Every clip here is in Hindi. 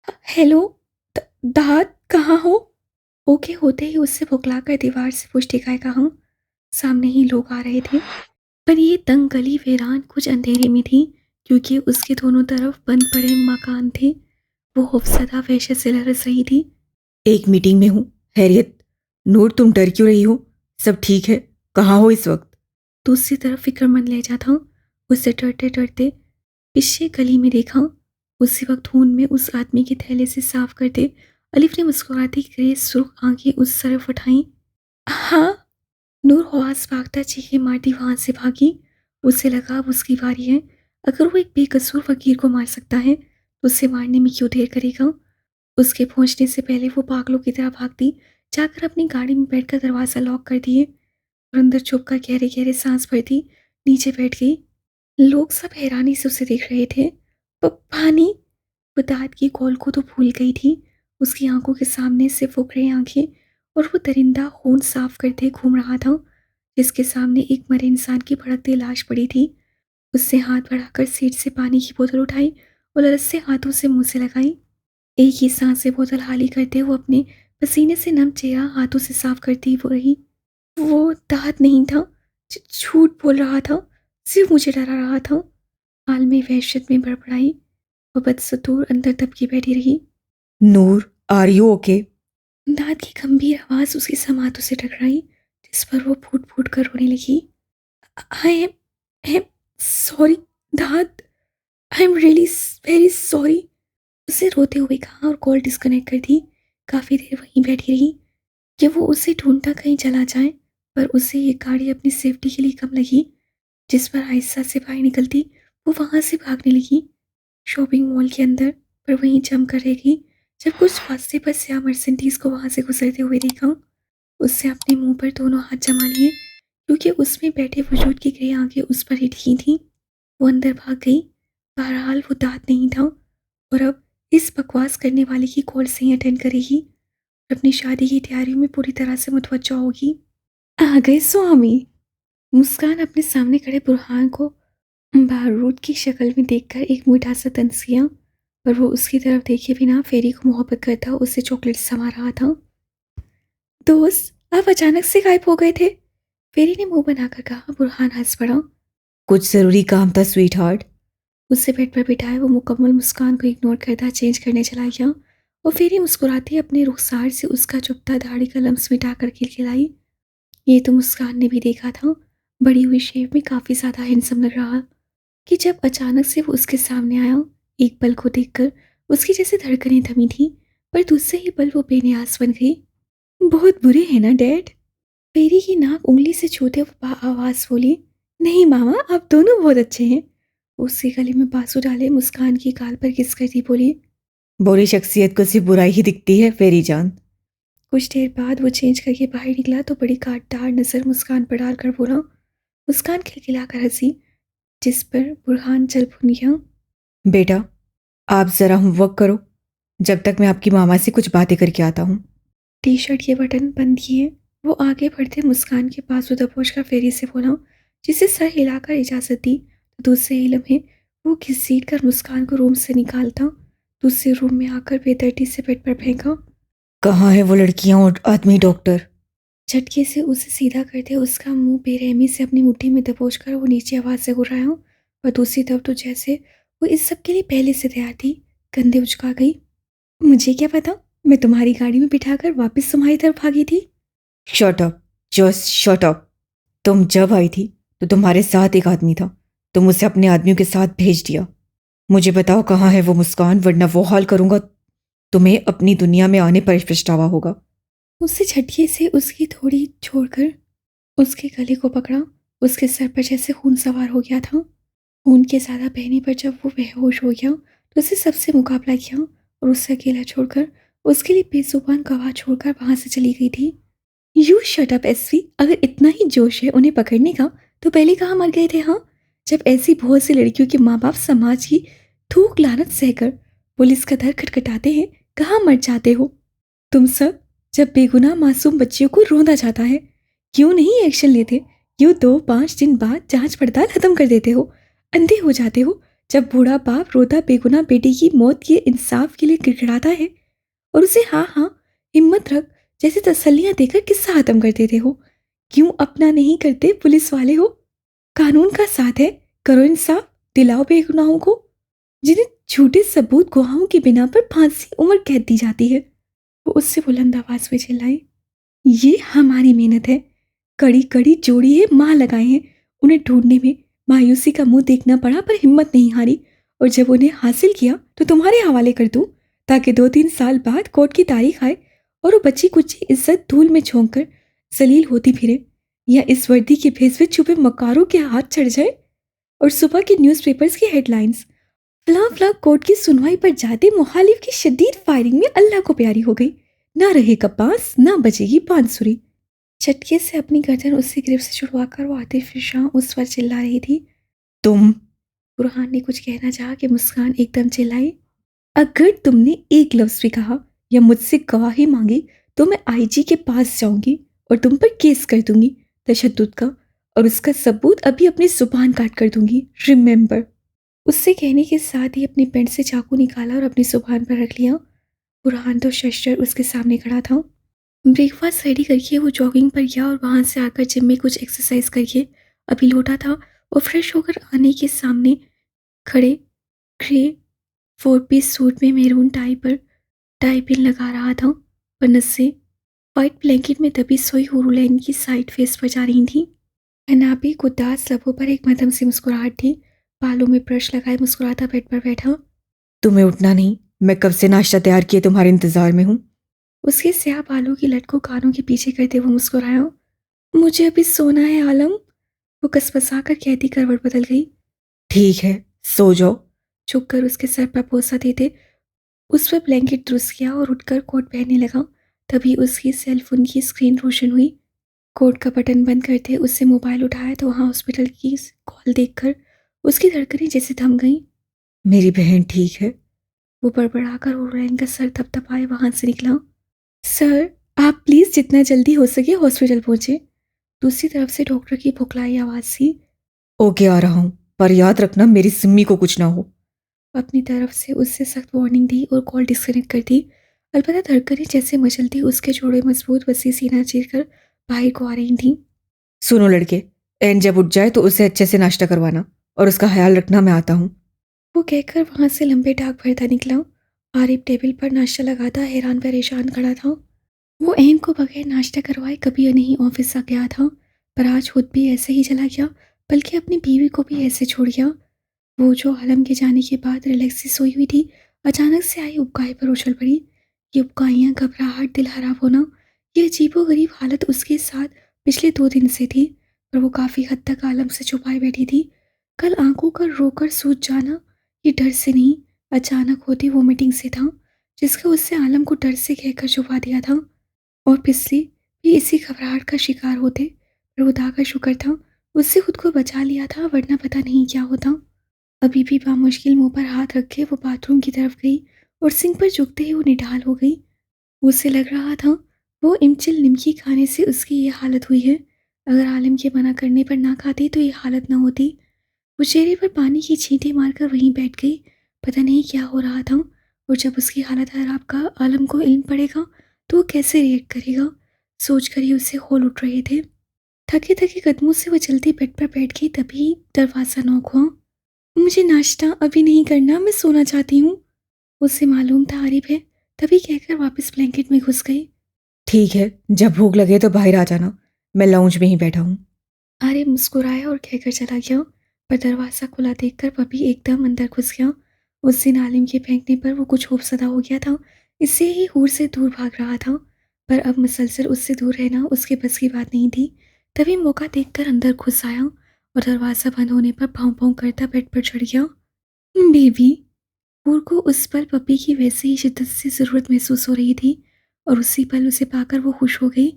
हेलो। दाद कहाँ हो? ओके होते ही उससे बौखलाकर दीवार से पुष्टि काय कहा। सामने ही लोग आ रहे थे, पर ये तंग गली वीरान कुछ अंधेरे में थी, क्योंकि उसके दोनों तरफ बंद पड़े मकान थे। वो खौफसदा वहशत से लरस रही थी। एक मीटिंग में हूँ। हैरियत, नूर, तुम डर क्यों रही हो? सब ठीक है? कहाँ हो इस वक्त? दूसरी तरफ फिक्रमंद लहजा था। उससे डरते डरते पीछे गली में देखा। उसी वक्त खून में उस आदमी के थैले से साफ करते अलिफ ने मुस्कुराती ग्रेस सुर्ख आंखें उस तरफ उठाई। हाँ। नूर हवास भागता चीखें मारती वहां से भागी। उसे लगा अब उसकी बारी है। अगर वो एक बेकसूर फकीर को मार सकता है तो उसे मारने में क्यों देर करेगा। उसके पहुंचने से पहले वो पागलों की तरह भागती जाकर अपनी गाड़ी में बैठकर दरवाज़ा लॉक कर दिए और अंदर छुपकर गहरे गहरे सांस भरती नीचे बैठ गई। लोग सब हैरानी से उसे देख रहे थे। पानी। वो दाद की कॉल को तो भूल गई थी। उसकी आंखों के सामने से फूक रही आंखें और वो दरिंदा खून साफ करते घूम रहा था, जिसके सामने एक मरे इंसान की भड़कती लाश पड़ी थी। उससे हाथ बढ़ाकर सीट से पानी की बोतल उठाई और लरस से हाथों से मुंह से लगाई। एक ही सांस से बोतल खाली करते वो अपने पसीने से नम चेहरा हाथों से साफ करती वो रही। वो दाद नहीं था, झूठ बोल रहा था, सिर्फ मुझे डरा रहा था। हाल में वहशत में बड़बड़ाई। वो बदसतूर अंदर दबकी बैठी रही। नूर, आर यू ओके? दाद की गंभीर आवाज उसकी समातों से टकराई, जिस पर वो फूट फूट कर रोने लगी। आई एम सॉरी दाद, I am really very sorry. उसे रोते हुए कहा और कॉल डिस्कनेक्ट कर दी। काफी देर वहीं बैठी रही कि वो उसे ढूंढता कहीं चला जाए, पर उसे ये गाड़ी अपनी सेफ्टी के लिए कम लगी। जिस पर आहिस्ता से बाहर निकलती वो वहां से भागने लगी शॉपिंग मॉल के अंदर, पर वहीं जम कर रह गई जब कुछ फासले पर श्याम मर्सेंटीज को वहां से गुजरते हुए देखा। उससे अपने मुंह पर दोनों हाथ जमा लिए, क्योंकि उसमें बैठे वजूद की ग्रे आंखें उस पर ही टिकी थीं। वो अंदर भाग गई। बहरहाल वो दांत नहीं था, और अब इस बकवास करने वाले की कॉल से ही अटेंड करेगी और अपनी शादी की तैयारियों में पूरी तरह से मुतवज्जो होगी। आ गए स्वामी। मुस्कान अपने सामने खड़े बुरहान को बारूद की शक्ल में देखकर एक मीठा सा तंज किया, पर वो उसकी तरफ देखे बिना फेरी को मोहब्बत करता उसे चॉकलेट समा रहा था। दोस्त, आप अचानक से गायब हो गए थे। फेरी ने मुंह बनाकर कहा। बुरहान हंस पड़ा। कुछ ज़रूरी काम था स्वीट हार्ट। उससे बेड पर बिठाए वो मुकम्मल मुस्कान को इग्नोर करता चेंज करने चला गया और फेरी मुस्कुराती अपने रुखसार से उसका चुभता दाढ़ी का लम्स मिटा कर खिलखिलाई। ये तो मुस्कान ने भी देखा था। बड़ी हुई शेप में काफ़ी ज़्यादा हैंडसम लग रहा कि जब अचानक से वो उसके सामने आया। एक पल को देखकर उसकी जैसे धड़कनें थमी थी, पर दूसरे ही पल वो बेनियाज बन गई। बहुत बुरे हैं ना डैड? फेरी की नाक उंगली से छूते वो आवाज बोली। नहीं मामा, आप दोनों बहुत अच्छे हैं। उसके गले में बांसुर डाले मुस्कान की गाल पर किस कर दी बोली। बुरी शख्सियत को सिर्फ बुराई ही दिखती है फेरी जान। कुछ देर बाद वो चेंज करके बाहर निकला तो बड़ी काटदार नजर मुस्कान पर डालकर बोला। मुस्कान खिलखिलाकर हंसी, जिस पर बुरहान चल भुन गया। बेटा, आप ज़रा होमवर्क करो, जब तक मैं आपकी मामा से कुछ बातें करके आता हूँ। टी शर्ट के बटन बंद किए वो आगे बढ़ते मुस्कान के पास दबोच कर फेरी से बोला, जिसे सर हिलाकर इजाजत दी तो दूसरे ही लम्हे वो घसीट कर मुस्कान को रूम से निकालता दूसरे रूम में आकर बेदर्दी से बेड पर फेंका। कहाँ है वो लड़कियाँ और आदमी डॉक्टर? झटके से उसे सीधा करते उसका मुंह बेरहमी से अपनी मुट्ठी में दबोच कर वो नीचे आवाज से गुर्राया, और दूसरी तरफ तो जैसे वो इस सब के लिए पहले से तैयार थी, कंधे उचका गई। मुझे क्या पता, मैं तुम्हारी गाड़ी में बिठाकर वापस तुम्हारी तरफ भागी थी। Shut up, just shut up. तुम जब आई थी तो तुम्हारे साथ एक आदमी था, तुम उसे अपने आदमियों के साथ भेज दिया। मुझे बताओ कहाँ है वो मुस्कान, वरना वो हाल करूंगा तुम्हें अपनी दुनिया में आने पर पछतावा होगा। उससे झटके से उसकी थोड़ी छोड़कर उसके गले को पकड़ा। उसके सर पर जैसे खून सवार हो गया था। खून के ज़्यादा बहने पर जब वो बेहोश हो गया तो उसे सबसे मुकाबला किया और उससे अकेला छोड़कर उसके लिए बेजुबान गवाह छोड़कर वहां से चली गई थी। यू शट अप एसवी, अगर इतना ही जोश है उन्हें पकड़ने का तो पहले कहाँ मर गए थे? हाँ, जब ऐसी बहुत सी लड़कियों के माँ बाप समाज की थूक लानत सहकर पुलिस का दर खटखटाते हैं, कहाँ मर जाते हो तुम सब? जब बेगुनाह मासूम बच्चियों को रोंदा जाता है, क्यों नहीं एक्शन लेते? क्यों 2-5 दिन बाद जांच पड़ताल खत्म कर देते हो? अंधे हो जाते हो? जब बूढ़ा बाप रोता बेगुनाह बेटी की मौत के इंसाफ के लिए गिड़गिड़ाता है और उसे हाँ हाँ हिम्मत रख जैसे तसल्लियां देकर किस्सा खत्म कर देते हो। क्यों अपना नहीं करते पुलिस वाले हो? कानून का साथ है, करो इंसाफ, दिलाओ बेगुनाहों को जिन्हें झूठे सबूत गवाहों की बिना पर फांसी उम्र कैद दी जाती है। वो उससे बुलंद आवाज में चिल्लाई, ये हमारी मेहनत है, कड़ी कड़ी जोड़ी है, माँ लगाए हैं। उन्हें ढूंढने में मायूसी का मुंह देखना पड़ा पर हिम्मत नहीं हारी, और जब उन्हें हासिल किया तो तुम्हारे हवाले कर दूं ताकि 2-3 साल बाद कोर्ट की तारीख आए और वो बच्ची कुची इज्जत धूल में झोंक कर जलील होती फिरे, या इस वर्दी के भेस में छुपे मकारों के हाथ चढ़ जाए और सुबह के न्यूज़पेपर्स की हेडलाइंस, फला फला कोर्ट की सुनवाई पर जाते मुखालिफ की शदीद फायरिंग में अल्लाह को प्यारी हो गई, ना रहे कपास ना बचेगी बांसुरी। झटके से अपनी गर्दन उससे गिरफ्त से छुड़वाकर वो आतिफ शाह उस पर चिल्ला रही थी। तुम। बुरहान ने कुछ कहना चाहा कि मुस्कान एकदम चिल्लाई, अगर तुमने एक लफ्ज भी कहा या मुझसे गवाही मांगी तो मैं आईजी के पास जाऊंगी और तुम पर केस कर दूंगी तशद्दुद का, और उसका सबूत अभी अपनी जुबान काट कर दूंगी, रिमेंबर। उससे कहने के साथ ही अपनी पेंट से चाकू निकाला और अपनी जुबान पर रख लिया। बुरहान तो शशर उसके सामने खड़ा था। ब्रेकफास्ट रेडी करके वो जॉगिंग पर गया और वहां से आकर जिम में कुछ एक्सरसाइज करके अभी लौटा था और फ्रेश होकर आने के सामने खड़े ग्रे 4 पीस सूट में मेरून टाई पर टाई पिन लगा रहा था, पर नसें वाइट ब्लैंकेट में दबी सोई हुरूलैन की साइड फेस पर जा रही थी। अनाबी उदास लबों पर एक मध्यम सी मुस्कुराहट थी, बालों में ब्रश लगाए मुस्कुराता बेड पर बैठा। तुम्हें उठना नहीं? मैं कब से नाश्ता तैयार किए तुम्हारे इंतजार में हूँ। उसके स्याह बालों की लट को कानों के पीछे करते हुए मुस्कुराया। मुझे अभी सोना है आलम, वो कसपसा कर कहती करवट बदल गई। ठीक है, सो जाओ। झुककर उसके सर पर बोसा देते उस पर ब्लैंकेट दुरुस्त किया और उठकर कोट पहनने लगा। तभी उसकी सेलफोन की स्क्रीन रोशन हुई। कोट का बटन बंद करते उससे मोबाइल उठाया तो वहाँ हॉस्पिटल की कॉल देखकर उसकी धड़कनें जैसे थम गईं। मेरी बहन ठीक है? वो बड़बड़ाकर हुरैन का सर थपथपाए वहां से निकला। सर, आप प्लीज जितना जल्दी हो सके हॉस्पिटल पहुंचे। दूसरी तरफ से डॉक्टर की भुखलाई आवाज थी। ओके, आ रहा हूँ, पर याद रखना मेरी सिम्मी को कुछ ना हो। अपनी तरफ से उससे सख्त वार्निंग दी और कॉल डिस्कनेक्ट कर दी। अलबत्ता धड़कनें जैसे मचलती उसके जोड़े मजबूत वसी सीना चीरकर बाहर को आ रही थी। सुनो लड़के, एन जब उठ जाए तो उसे अच्छे से नाश्ता करवाना और उसका ख्याल रखना, मैं आता हूँ। वो कहकर वहां से लंबे डाक भरता निकला। आरिफ टेबल पर नाश्ता लगाता हैरान परेशान खड़ा था। वो एन को बगैर नाश्ता करवाए कभी नहीं ऑफिस आ गया था, पर आज खुद भी ऐसे ही चला गया, बल्कि अपनी बीवी को भी ऐसे छोड़ गया। वो जो आलम के जाने के बाद रिलैक्स से सोई हुई थी, अचानक से आई उबकाई पर उछल पड़ी। ये उबकाइयाँ, घबराहट, दिल खराब होना, ये अजीबोगरीब हालत उसके साथ पिछले 2 दिन से थी, पर वो काफ़ी हद तक आलम से छुपाई बैठी थी। कल आंखों का रोकर सूझ जाना ये डर से नहीं, अचानक होती वोमिटिंग से था, जिसका उससे आलम को डर से कहकर छुपा दिया था। और पिछली भी इसी घबराहट का शिकार होते, पर खुदा का शुक्र था उससे खुद को बचा लिया था, वरना पता नहीं क्या होता। अभी भी बामुश्किल मुंह पर हाथ रखे वो बाथरूम की तरफ गई और सिंक पर झुकते ही वो निढाल हो गई। उसे लग रहा था वो इमचिल निमकी खाने से उसकी ये हालत हुई है। अगर आलिम के मना करने पर ना खाती तो ये हालत ना होती। वो चेहरे पर पानी की छींटे मारकर वहीं बैठ गई। पता नहीं क्या हो रहा था, और जब उसकी हालत खराब का आलम को इल्म पड़ेगा तो वो कैसे रिएक्ट करेगा, सोच कर ही उससे होल उठ रहे थे। थके थके कदमों से वो जल्दी बेड पर बैठ गई, तभी दरवाज़ा नॉक हुआ। मुझे नाश्ता अभी नहीं करना, मैं सोना चाहती हूँ, उसे मालूम था आरिफ है, तभी कहकर वापस ब्लैंकेट में घुस गई। ठीक है, जब भूख लगे तो बाहर आ जाना, मैं लाउंज में ही बैठा हूँ। आरिफ मुस्कुराया और कहकर चला गया, पर दरवाज़ा खुला देखकर पपी एकदम अंदर घुस गया। उस दिन आलिम के फेंकने पर वो कुछ खौफसदा हो गया था, इससे ही हूर से दूर भाग रहा था, पर अब मुसलसल उससे दूर रहना उसके बस की बात नहीं थी। तभी मौका देखकर अंदर घुस आया और दरवाज़ा बंद होने पर भाव भाव करता बेड पर चढ़ गया। बेबी, हूर को उस पल पपी की वैसे ही शिद्दत से ज़रूरत महसूस हो रही थी, और उसी पल उसे पाकर वो खुश हो गई।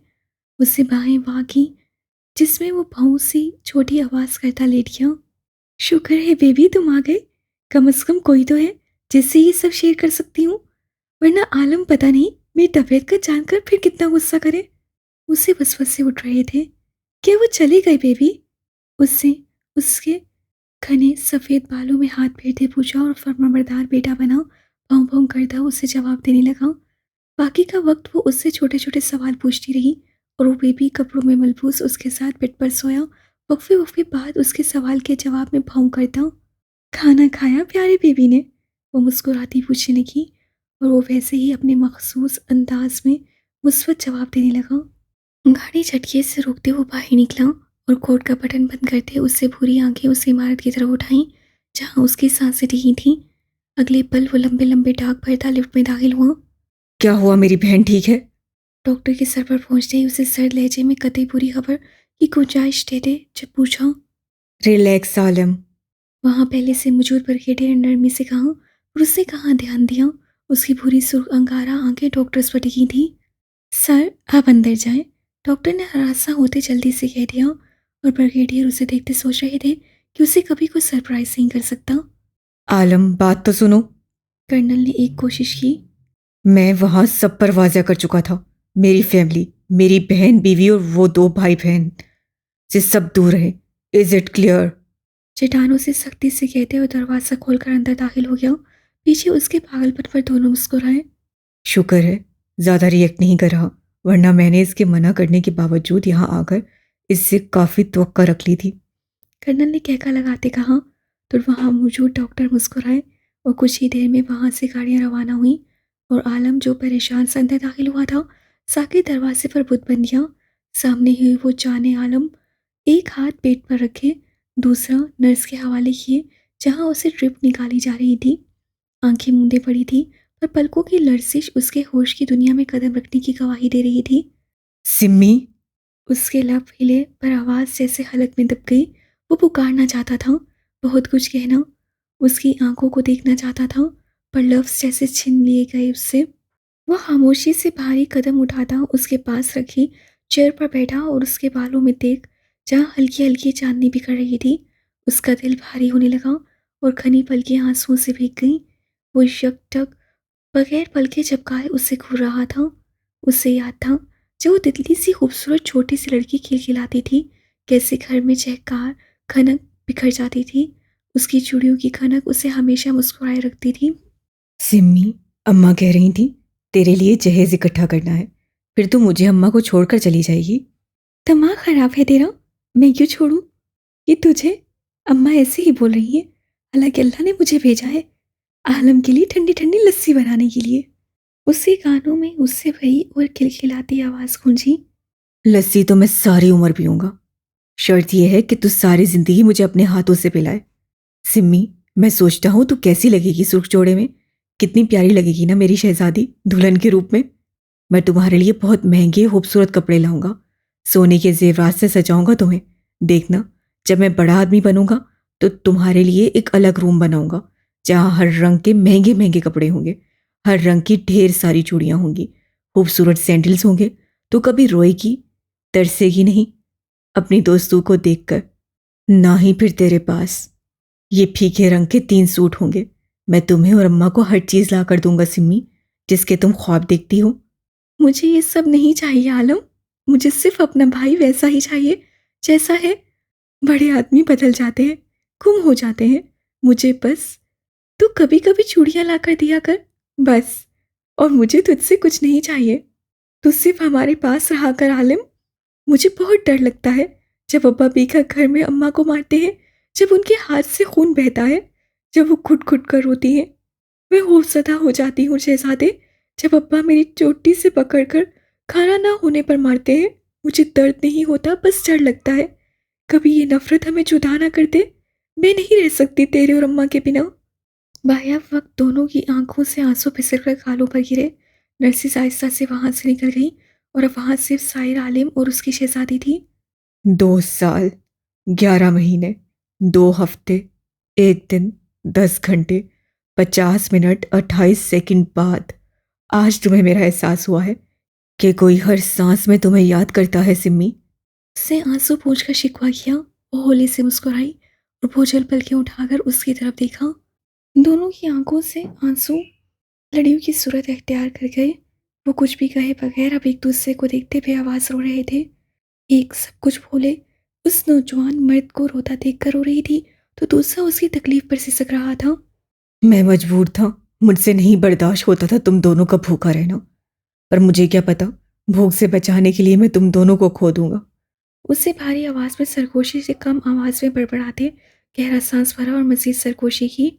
उससे बाहें वहाँ की जिसमें वो भाव सी छोटी आवाज़ करता लेट गया। शुक्र है बेबी तुम आ गए, कम से कम कोई तो है जिससे ये सब शेयर कर सकती हूँ, वरना आलम पता नहीं मेरी तबीयत का जानकर फिर कितना गुस्सा करे। उसे वसवसे उठ रहे थे। क्या वो चले गए बेबी? उससे उसके घने सफ़ेद बालों में हाथ फेरते पूछा और फर्माबरदार बेटा बना भौं भौं करता उसे जवाब देने लगा। बाकी का वक्त वो उससे छोटे छोटे सवाल पूछती रही और वो बेबी कपड़ों में मलबूस उसके साथ बेड पर सोया वक्फे वक्फे बाद उसके सवाल के जवाब में भौं करता। खाना खाया प्यारे बेबी ने? वो मुस्कुराती पूछने लगी और वो वैसे ही अपने मखसूस अंदाज में मुस्बत जवाब देने लगा। गाड़ी झटके से रोकते वो बाहर निकला और कोट का बटन बंद करते उससे भूरी आंखें उस इमारत की तरफ उठाईं जहां उसकी सांसें टिकी थीं। अगले पल वो लंबे लंबे डाक भरता लिफ्ट में दाखिल हुआ। क्या हुआ, मेरी बहन ठीक है? डॉक्टर के सर पर पहुंचते ही उसे सर्द लहजे में कतई बुरी खबर की गुंजाइश देते जब पूछा। रिलैक्स आलम। वहां पहले से मौजूद ब्रिगेडियर ने नरमी से कहा और उसने कहाँ ध्यान दिया। उसकी भूरी सुर्ख अंगारा आंखें डॉक्टर पर टिकी थी। सर आप अंदर जाएं, डॉक्टर ने हरासा होते जल्दी से कह दिया और ब्रिगेडियर उसे देखते सोच रहे थे कि उसे कभी कोई सरप्राइज नहीं कर सकता। आलम, बात तो सुनो। कर्नल ने एक कोशिश की। मैं वहां सब पर वाज़ा कर चुका था। मेरी फैमिली, मेरी बहन बीवी और वो 2 भाई बहन से सब दूर रहे। Is it clear? चट्टानों से सख्ती से कहते हुए दरवाजा खोलकर अंदर दाखिल हो गया। पीछे उसके पागलपन पर दोनों मुस्कुराए। शुक्र है ज़्यादा रिएक्ट नहीं कर रहा, वरना मैंने इसके मना करने के बावजूद यहाँ आकर इससे काफ़ी तवक्का रख ली थी। कर्नल ने कहका लगाते कहा तो वहां मौजूद डॉक्टर मुस्कुराए और कुछ ही देर में वहां से गाड़ियां रवाना हुई और आलम जो परेशान से अंदर दाखिल हुआ था साके दरवाजे पर बुत बन गया। सामने हुई वो जाने आलम एक हाथ पेट पर रखे दूसरा नर्स के हवाले किए जहां उसे ड्रिप निकाली जा रही थी। आंखें मूंदे पड़ी थी पर पलकों की लर्जिश उसके होश की दुनिया में कदम रखने की गवाही दे रही थी। सिम्मी। उसके लब हिले पर आवाज़ जैसे हलक में दब गई। वो पुकारना चाहता था, बहुत कुछ कहना, उसकी आंखों को देखना चाहता था पर लफ्ज़ जैसे छीन लिए गए उससे। वह खामोशी से भारी कदम उठाता उसके पास रखी चेयर पर बैठा और उसके बालों में देख जहाँ हल्की हल्की चांदनी बिखर रही थी। उसका दिल भारी होने लगा और घनी पलकें आंसुओं से भीग गईं। वो यकटक बगैर पलके झपकाए उससे घूर रहा था। उससे याद था जब वो तितली सी खूबसूरत छोटी सी लड़की खिलखिलाती थी कैसे घर में चहकार खनक बिखर जाती थी। उसकी चूड़ियों की खनक उसे हमेशा मुस्कुराए रखती थी। सिम्मी, अम्मा कह रही थी तेरे लिए जहेज इकट्ठा करना है, फिर तू मुझे अम्मा को छोड़कर चली जाएगी। दिमाग खराब है तेरा? मैं क्यों छोड़ूं? ये तुझे अम्मा ऐसे ही बोल रही है, हालांकि अल्लाह ने मुझे भेजा है आलम के लिए ठंडी ठंडी लस्सी बनाने के लिए। उसके कानों में उससे भरी और खिलखिलाती आवाज गूंजी। लस्सी तो मैं सारी उम्र पीऊंगा, शर्त यह है कि तू सारी जिंदगी मुझे अपने हाथों से पिलाए। सिम्मी, मैं सोचता हूँ तू कैसी लगेगी सुर्ख जोड़े में। कितनी प्यारी लगेगी ना मेरी शहजादी दुल्हन के रूप में। मैं तुम्हारे लिए बहुत महंगे खूबसूरत कपड़े लाऊंगा, सोने के जेवरात से सजाऊंगा तुम्हें। देखना, जब मैं बड़ा आदमी बनूंगा तो तुम्हारे लिए एक अलग रूम बनाऊंगा जहाँ हर रंग के महंगे महंगे कपड़े होंगे, हर रंग की ढेर सारी चूड़ियां होंगी, खूबसूरत सैंडल्स होंगे। तो कभी रोएगी, तरसेगी नहीं अपनी दोस्तों को देखकर, ना ही फिर तेरे पास ये फीके रंग के 3 सूट होंगे। मैं तुम्हें और अम्मा को हर चीज ला कर दूंगा सिम्मी, जिसके तुम ख्वाब देखती हो। मुझे ये सब नहीं चाहिए आलम, मुझे सिर्फ अपना भाई वैसा ही चाहिए जैसा है। बड़े आदमी बदल जाते हैं, गुम हो जाते हैं, मुझे बस तू कभी कभी चूड़ियां ला कर दिया कर, बस। और मुझे तुझसे कुछ नहीं चाहिए, तू सिर्फ हमारे पास रहा कर आलिम। मुझे बहुत डर लगता है जब अब्बा बेघर घर में अम्मा को मारते हैं, जब उनके हाथ से खून बहता है, जब वो खुद खुद कर रोती हैं। मैं खौफजदा हो जाती हूँ शहजादे, जब अब्बा मेरी चोटी से पकड़कर खाना ना होने पर मारते हैं। मुझे दर्द नहीं होता, बस डर लगता है कभी ये नफरत हमें जुदा ना कर दे। मैं नहीं रह सकती तेरे और अम्मा के बिना। बाया वक्त दोनों की आंखों से आंसू फिसलकर गालों पर गिरे। नर्सिस आहिस्ता से वहां से निकल गई और अब वहां सिर्फ साहिर आलिम और उसकी शहजादी थी। 2 साल, 11 महीने, 2 हफ्ते, 1 दिन, 10 घंटे, 50 मिनट, 28 सेकंड बाद आज तुम्हें मेरा एहसास हुआ है कि कोई हर सांस में तुम्हें याद करता है सिम्मी। उससे आंसू पोंछकर शिकवा किया। वो होली से मुस्कुराई और भोजल पलकें उठाकर उसकी तरफ देखा। दोनों की आंखों से आंसू लड़ियों की सूरत अख्तियार कर गए। वो कुछ भी कहे बगैर अब एक दूसरे को देखते हुए आवाज रो रहे थे। एक सब कुछ भूले उस नौजवान मर्द को रोता देखकर रो रही थी तो दूसरा उसकी तकलीफ पर सिसक रहा था। मैं मजबूर था, मुझसे नहीं बर्दाश्त होता था तुम दोनों का भूखा रहना, पर मुझे क्या पता भूख से बचाने के लिए मैं तुम दोनों को खो दूंगा। उससे भारी आवाज में सरगोशी से कम आवाज में बड़बड़ाते गहरा सांस भरा और मजीद सरगोशी की।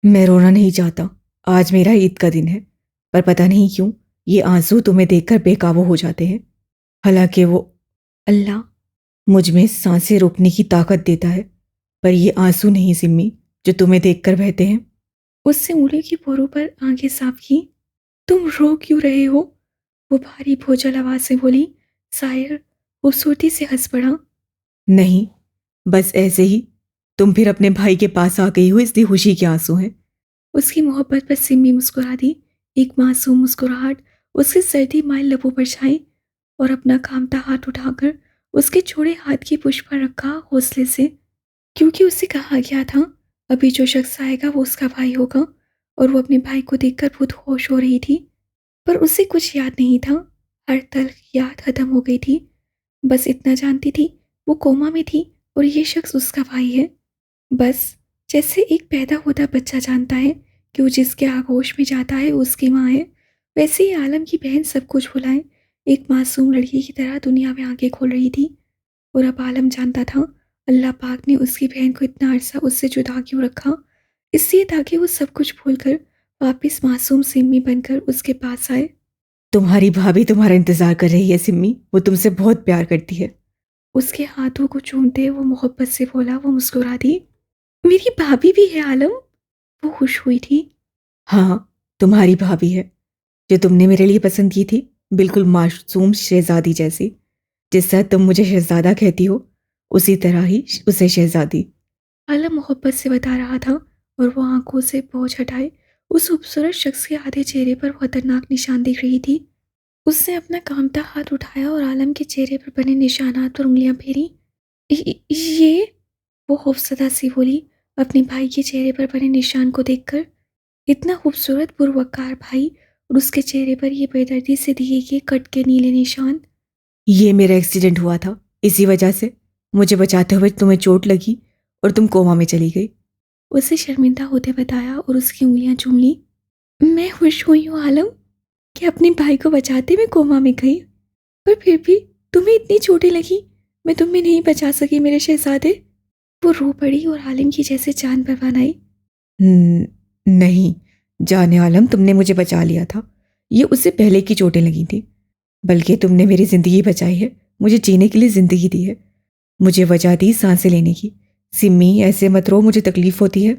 मैं रोना नहीं चाहता, आज मेरा ईद का दिन है, पर पता नहीं क्यों ये आंसू तुम्हें देखकर बेकाबू हो जाते हैं। हालांकि वो अल्लाह मुझ में सांसें रोकने की ताकत देता है, पर ये आंसू नहीं सिम्मी जो तुम्हें देखकर बहते हैं। उससे उंगलियों की पोरों पर आंखें साफ की। तुम रो क्यों रहे हो? वो भारी भोजल आवाज से बोली। साहिर खूबसूरती से हंस पड़ा। नहीं, बस ऐसे ही, तुम फिर अपने भाई के पास आ गई हो इसलिए खुशी के आंसू हैं। उसकी मोहब्बत पर सिम्मी मुस्कुरा दी। एक मासूम मुस्कुराहट उसकी सर्दी माइल लबों पर छाई और अपना कामता हाथ उठाकर उसके छोड़े हाथ की पुष्प पर रखा हौसले से, क्योंकि उसे कहा गया था अभी जो शख्स आएगा वो उसका भाई होगा। और वो अपने भाई को देखकर बहुत होश हो रही थी, पर उसे कुछ याद नहीं था। हर तल्ख याद खत्म हो गई थी। बस इतना जानती थी वो कोमा में थी और ये शख्स उसका भाई है। बस जैसे एक पैदा होता बच्चा जानता है कि वो जिसके आगोश में जाता है वो उसकी माँ है, वैसे ही आलम की बहन सब कुछ भुलाए एक मासूम लड़की की तरह दुनिया में आंखें खोल रही थी। और अब आलम जानता था अल्लाह पाक ने उसकी बहन को इतना अरसा उससे जुदा क्यों रखा, इसलिए ताकि वो सब कुछ भूलकर वापस मासूम सिम्मी बनकर उसके पास आए। तुम्हारी भाभी तुम्हारा इंतजार कर रही है सिम्मी, वो तुमसे बहुत प्यार करती है। उसके हाथों को चूमते वो मोहब्बत से बोला। वो मुस्कुरा दी। मेरी भाभी भी है आलम। वो खुश हुई थी। हाँ, तुम्हारी भाभी है, जो तुमने मेरे लिए पसंद की थी, बिल्कुल मासूम शहजादी जैसी। जिस तरह तुम मुझे शहजादा कहती हो उसी तरह ही उसे शहजादी। आलम मोहब्बत से बता रहा था और वो आंखों से बोझ हटाए उस खूबसूरत शख्स के आधे चेहरे पर खतरनाक निशान दिख रही थी। उसने अपना कामता हाथ उठाया और आलम के चेहरे पर बने निशानात पर उंगलियां फेरी। ये वो खौफसदा सी बोली अपने भाई के चेहरे पर बने निशान को देखकर। इतना खूबसूरत पुरवकार भाई और उसके चेहरे पर ये बेदर्दी से दिए गए कट के नीले निशान। ये मेरा एक्सीडेंट हुआ था, इसी वजह से मुझे बचाते हुए तुम्हें चोट लगी और तुम कोमा में चली गई। उसे शर्मिंदा होते बताया और उसकी उंगलियां चूम ली। मैं खुश हुई हूँ आलम कि अपने भाई को बचाते मैं कोमा में गई, पर फिर भी तुम्हें इतनी चोटें लगी, मैं तुम्हें नहीं बचा सकी मेरे शहजादे। वो रो पड़ी और आलिम की जैसे जान परवान आई। नहीं, जाने आलम, तुमने मुझे बचा लिया था, ये उससे पहले की चोटें लगी थी, बल्कि तुमने मेरी जिंदगी बचाई है, मुझे जीने के लिए जिंदगी दी है, मुझे वजह दी सांसें लेने की। सिम्मी ऐसे मत रो, मुझे तकलीफ होती है।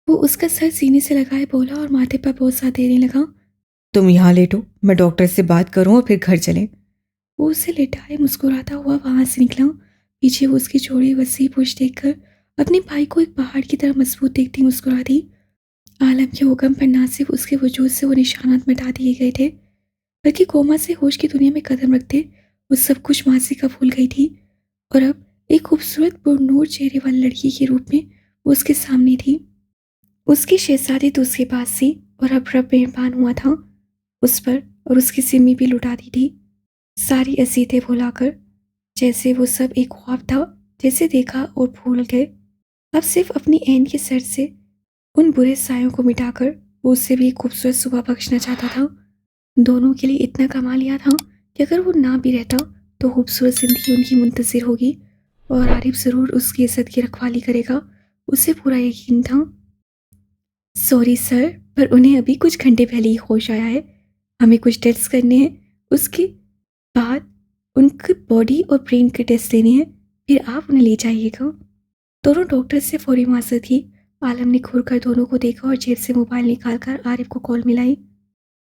वो उसका सर सीने से लगाए बोला और माथे पर बहुत सा देने लगा। तुम यहाँ लेटो, मैं डॉक्टर से बात करूँ और फिर घर चलें। वो उसे लेटाए मुस्कुराता हुआ वहां से निकला। पीछे वो उसकी चौड़ी वसी पुश देखकर अपने भाई को एक पहाड़ की तरह मजबूत देखती मुस्कुरा दी। आलम के हुक्म पर ना सिर्फ उसके वजूद से वो निशानात मिटा दिए गए थे, बल्कि कोमा से होश की दुनिया में कदम रखते वो सब कुछ मासी का भूल गई थी। और अब एक खूबसूरत पुरनूर चेहरे वाली लड़की के रूप में वो उसके सामने थी। उसकी शहजादी तो उसके पास थी और अब रब मेहरबान हुआ था उस पर और उसकी सिम्मी भी लुटा दी थी सारी असीयतें भुलाकर। जैसे वो सब एक ख्वाब था, जैसे देखा और भूल गए। अब सिर्फ अपनी ऐन के सर से उन बुरे सायों को मिटाकर वो उससे भी एक खूबसूरत सुबह बख्शना चाहता था। दोनों के लिए इतना कमा लिया था कि अगर वो ना भी रहता तो खूबसूरत जिंदगी उनकी मुंतजिर होगी और आरिफ ज़रूर उसकी इज्जत की रखवाली करेगा, उसे पूरा यकीन था। सॉरी सर, पर उन्हें अभी कुछ घंटे पहले ही होश आया है, हमें कुछ टेस्ट करने हैं, उसके बाद उनकी बॉडी और ब्रेन के टेस्ट लेने हैं, फिर आप उन्हें ले जाइएगा। दोनों डॉक्टर से फौरी माजरत की। आलम ने घूर कर दोनों को देखा और जेब से मोबाइल निकालकर आरिफ को कॉल मिलाई।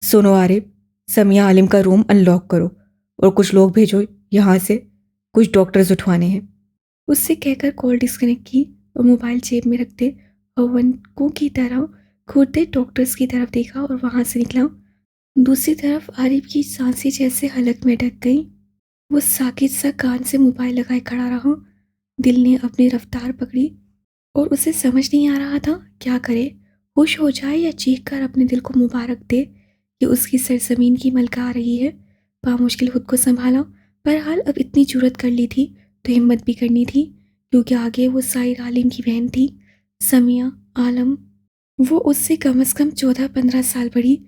सुनो आरिफ, समिया आलिम का रूम अनलॉक करो और कुछ लोग भेजो यहाँ से, कुछ डॉक्टर्स उठवाने हैं। उससे कहकर कॉल डिस्कनेक्ट की और मोबाइल जेब में रखते हवनकों की तरह घूरते डॉक्टर्स की तरफ देखा और वहां से निकला। दूसरी तरफ आरिफ की सांसें जैसे हलक में ढक गई। वो साकित सा कान से मोबाइल लगाए खड़ा रहा। दिल ने अपनी रफ्तार पकड़ी और उसे समझ नहीं आ रहा था क्या करे, खुश हो जाए या चीख कर अपने दिल को मुबारक दे कि उसकी सरजमीन की मलका आ रही है। बामुश्किल खुद को संभाला, बहरहाल अब इतनी जुरत कर ली थी तो हिम्मत भी करनी थी, क्योंकि आगे वो साहिर आलिम की बहन थी समिया, आलम, वो उससे कम से कम 14-15 साल बड़ी।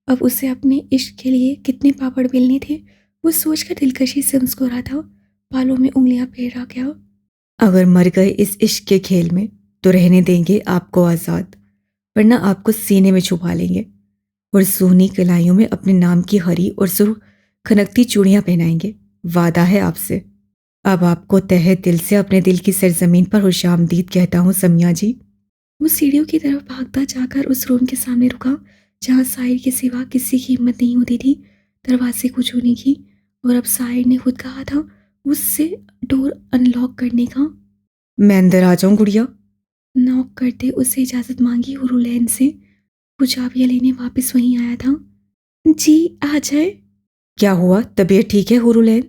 अब उसे अपने इश्क के लिए कितने पापड़ बेलने थे, वो सोचकर दिलकशी से मुस्कुरा था। बालों में उंगलियां फेर रहा गया। अगर मर गए इस इश्क के खेल में तो रहने देंगे आपको आज़ाद, वरना आपको सीने में छुपा लेंगे और सूनी कलाइयों में अपने नाम की हरी और सुर्ख खनकती चूड़ियां पहनाएंगे। वादा है आपसे। अब आपको तहे दिल से अपने दिल की सरजमीन पर खुशामदीद कहता हूँ समिया जी। वो सीढ़ियों की तरफ भागता जाकर उस रूम के सामने रुका जहाँ साहिर के सिवा किसी की हिम्मत नहीं होती थी दरवाजे को छूने की। और अब साहिर ने खुद कहा था उससे डोर अनलॉक करने का। मैं अंदर आ जाऊं गुड़िया? नॉक करते उसे इजाज़त मांगी हुरुलैन से। वो चाबियाँ लेने वापस वहीं आया था। जी आ जाए। क्या हुआ, तबीयत ठीक है हुरुलैन?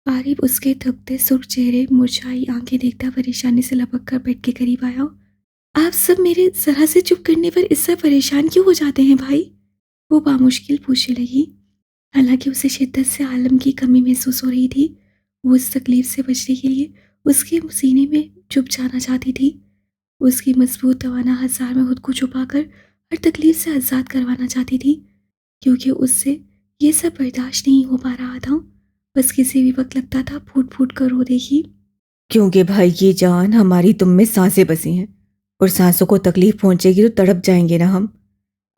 आरिफ उसके थकते सुर्ख चेहरे मुरझाई आंखें देखता परेशानी से लपक कर बेड के करीब आया। आप सब मेरे जरा से चुप करने पर इससे परेशान क्यों हो जाते हैं भाई? वो बामुश्किल पूछने लगी। हालांकि उसे शिद्दत से आलम की कमी महसूस हो रही थी। वो इस तकलीफ से बचने के लिए उसके सीने में चुप जाना चाहती थी। उसकी मजबूत तवाना हजार में खुद को छुपाकर हर तकलीफ से आज़ाद करवाना चाहती थी, क्योंकि उससे ये सब बर्दाश्त नहीं हो पा रहा था। बस किसी भी वक्त लगता था फूट फूट कर रो देगी। क्योंकि भाई की जान हमारी तुम में सांसें बसी हैं और सांसों को तकलीफ पहुंचेगी तो तड़प जाएंगे ना हम।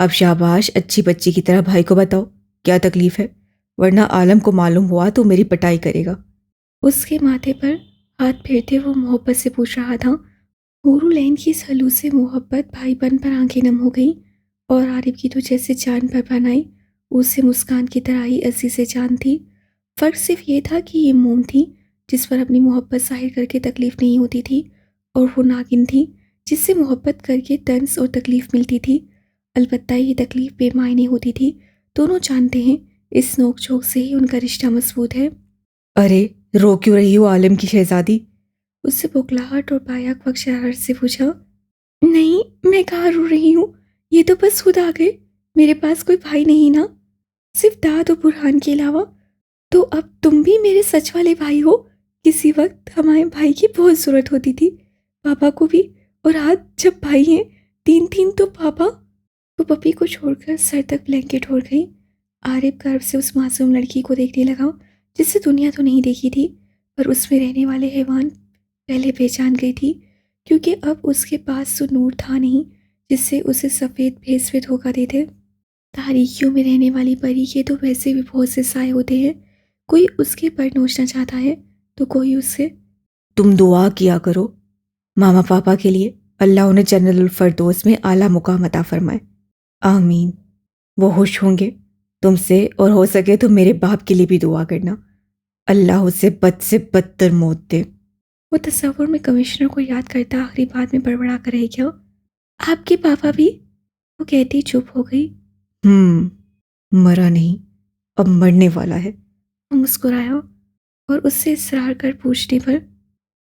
अब शाबाश, अच्छी बच्ची की तरह भाई को बताओ क्या तकलीफ है, वरना आलम को मालूम हुआ तो मेरी पिटाई करेगा। उसके माथे पर हाथ फेरते वो मोहब्बत से पूछ रहा था। नूरुलैन की इस हलू से मोहब्बत भाईपन पर आंखें नम हो गई और आरिफ की तो जैसे जान पर बन आई। उससे मुस्कान की तरह ही अजी से जान थी। फ़र्क सिर्फ ये था कि ये मोम थी जिस पर अपनी मोहब्बत जाहिर करके तकलीफ नहीं होती थी, और वो नागिन थी जिससे मोहब्बत करके तंज और तकलीफ मिलती थी। अलबत्ता ये तकलीफ बेमायने होती थी। दोनों जानते हैं इस नोक झोंक से ही उनका रिश्ता मजबूत है। अरे रो क्यों रही हो आलम की शहजादी? उससे बुखलाहट और बायाक वक्त शरारत से पूछा। नहीं, मैं कहाँ रो रही हूँ। ये तो बस खुद आ गए। मेरे पास कोई भाई नहीं ना, सिर्फ दाद और बुरहान के अलावा। तो अब तुम भी मेरे सच वाले भाई हो। किसी वक्त हमारे भाई की बहुत ज़रूरत होती थी, पापा को भी। और आज जब भाई हैं तीन तीन तो पापा। वो पपी को छोड़कर सर तक ब्लैंकेट ओढ़ गई। आरिफ गर्व से उस मासूम लड़की को देखने लगा जिससे दुनिया तो नहीं देखी थी, पर उसमें रहने वाले हैवान पहले पहचान गई थी, क्योंकि अब उसके पास तो नूर था नहीं जिससे उसे सफ़ेद भेस में धोखा देते। तारीकियों में रहने वाली परी के तो वैसे भी बहुत से साए होते हैं। कोई उसके पर नोचना चाहता है तो कोई उससे। तुम दुआ किया करो मामा पापा के लिए, अल्लाह उन्हें जन्नतुल फरदौस में आला मुकाम अता फरमाए। आमीन। वो खुश होंगे तुमसे, और हो सके तो मेरे बाप के लिए भी दुआ करना, अल्लाह उसे बद से बदतर मौत दे। वो तस्वुर में कमिश्नर को याद करता आखिरी बात में बड़बड़ा कर रह गया। आपके पापा भी? वो कहती चुप हो गई। मरा नहीं, अब मरने वाला है। वो मुस्कुराया और उससे इसरार कर पूछने पर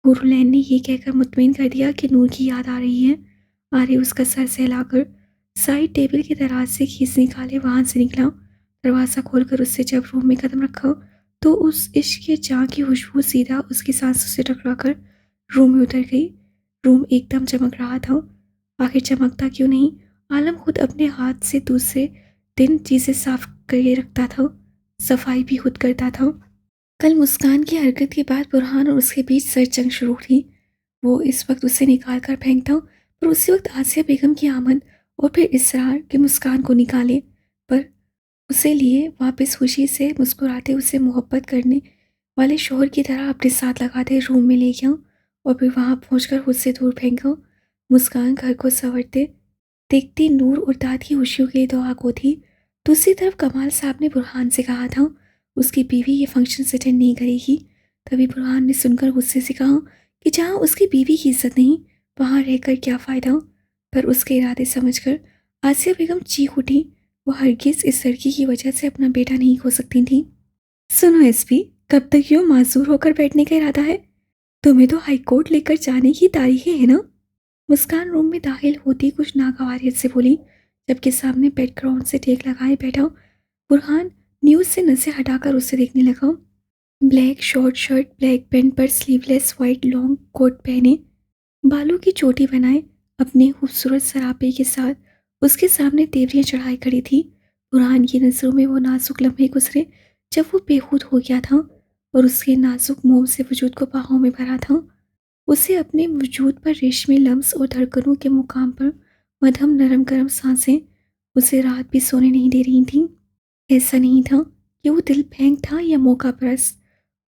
हुरुलैन ने ये कहकर मुतमिन कर दिया कि नूर की याद आ रही है। आरे उसका सर सहलाकर साइड टेबल के दराज से खींच निकाले वहां से निकला। दरवाज़ा खोलकर उससे जब रूम में कदम रखा तो उस इश्क के चाँ की खुशबू सीधा उसकी सांसों से टकरा कर रूम में उतर गई। रूम एकदम चमक रहा था। आखिर चमकता क्यों नहीं? आलम खुद अपने हाथ से दूसरे दिन चीज़ें साफ करके रखता था, सफाई भी खुद करता था। कल मुस्कान की हरकत के बाद बुरहान और उसके बीच सरजंग शुरू थी। वो इस वक्त उसे निकाल कर फेंकता, पर उसी वक्त आसिया बेगम की आमद और फिर इसरार कि मुस्कान को निकाले, पर उसे लिए वापस खुशी से मुस्कुराते उसे मोहब्बत करने वाले शोहर की तरह अपने साथ लगाते रूम में ले गया और फिर वहां पहुंचकर खुद से दूर फेंका। मुस्कान घर को संवरते देखती नूर और दाद की खुशियों के लिए दुआ को थी। दूसरी तरफ कमाल साहब ने बुरहान से कहा था उसकी बीवी ये फंक्शन अटेंड नहीं करेगी। तभी बुरहान ने सुनकर गुस्से से कहा कि जहाँ उसकी बीवी की इज्जत नहीं वहाँ रहकर क्या फ़ायदा। पर उसके इरादे समझकर आसिया बेगम चीख उठी। वो हरगिज़ इस लड़की की वजह से अपना बेटा नहीं खो सकती थी। सुनो एसपी, कब तक यूँ माजूर होकर बैठने का इरादा है? तुम्हें तो हाई कोर्ट लेकर जाने की तारीखें है ना? मुस्कान रूम में दाखिल होती कुछ नागवारियत से बोली, जबकि सामने बैकग्राउंड से टेक लगाए बैठा बुरहान न्यूज़ से नज़र हटाकर उसे देखने लगा। Black short shirt, black pant पर स्लीवलेस वाइट लॉन्ग कोट पहने, बालों की चोटी बनाए, अपने खूबसूरत सरापे के साथ उसके सामने तेवरियां चढ़ाई खड़ी थी। बुरहान की नज़रों में वो नाजुक लम्हे गुजरे जब वो बेखुद हो गया था और उसके नाजुक मोम से वजूद को बाहों में भरा था। उसे अपने वजूद पर रेशमी लम्स और धड़कनों के मुकाम पर मध्यम नरम गरम सांसें उसे रात भी सोने नहीं दे रही थीं। ऐसा नहीं था कि वो दिल फेंक था या मौका परस्त,